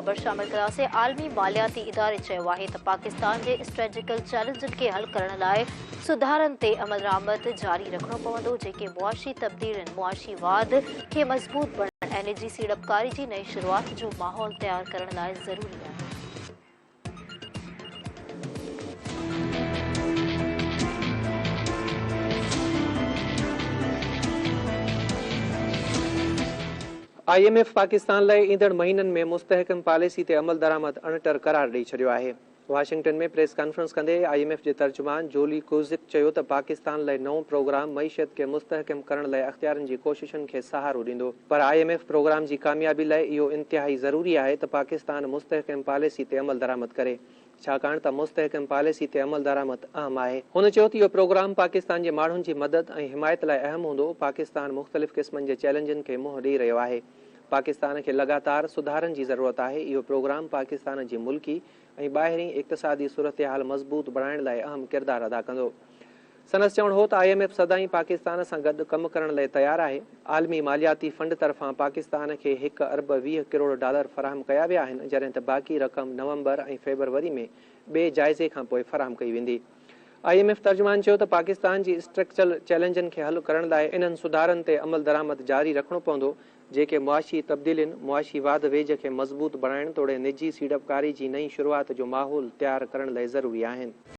खबर शामिल करासे आलमी मालियाती इदारे चयो आहे त पाकिस्तान जे स्ट्रेटेजिकल चैलेंजन खे हल करण लाइ सुधारनि ते अमल दरामद जारी रखणो पवंदो, जेके मुआशी तब्दीलियुनि मुआशी वाद खे मज़बूत बणाइण ऐं निजी सीड़पकारी जी नई शुरूआत जो माहौल तयार करण लाइ ज़रूरी आहे। IMF पाकिस्तान लाइ ईंदड़ महीननि में मुस्तहकम पॉलिसी ते अमल दरामद अणटर करार ॾेई छॾियो आहे। वाशिंगटन में प्रेस कॉन्फ्रेंस कंदे IMF जे तर्जुमान जोली कुज़िक चयो त पाकिस्तान लाइ नओं प्रोग्राम मईशत खे मुस्तहकम करण लाइ अख़्तियारनि जी कोशिशुनि खे सहारो ॾींदो, पर IMF प्रोग्राम जी कामयाबी लाइ इहो इंतिहाई ज़रूरी आहे त पाकिस्तान मुस्तहकम पॉलिसी ते अमल दरामद करे, छाकाणि त मुस्तहकम पॉलिसी ते अमल दरामद अहम आहे। हुन चयो त इहो प्रोग्राम पाकिस्तान जे माण्हुनि जी मदद ऐं हिमायत लाइ अहम हूंदो। पाकिस्तान मुख़्तलिफ़ क़िस्मनि जे चैलेंजनि खे मुंहुं ॾेई रहियो आहे। पाकिस्तान खे लगातार सुधारनि जी ज़रूरत आहे। इहो प्रोग्राम पाकिस्तान जी मुल्की ऐं ॿाहिरीं इक़्तिसादी सूरत हाल मज़बूत बणाइण लाइ अहम किरदारु अदा कंदो। संदसि चवणु हो त IMF सदाईं पाकिस्तान सां गॾु कमु करण लाइ तयारु आहे। आलमी मालियाती फंड तरफ़ां पाकिस्तान खे $1 अरब 20 करोड़ फराहम कया विया आहिनि, जॾहिं त बाक़ी रक़म नवंबर ऐं फेबरवरी में ॿिए जाइज़े खां पोइ फराहम कई वेंदी। IMF तर्जुमान चयो त पाकिस्तान जी स्ट्रक्चरल चैलेंजनि खे हल करण लाइ इन्हनि सुधारनि ते अमल दरामद जारी रखणो पवंदो, जेके मुआशी तब्दीलियुनि मुआशी वाद वेझ खे मज़बूत बणाइण तोड़े निजी सीड़पकारी जी नई शुरूआत जो माहौल तयारु करण लाइ ज़रूरी आहिनि।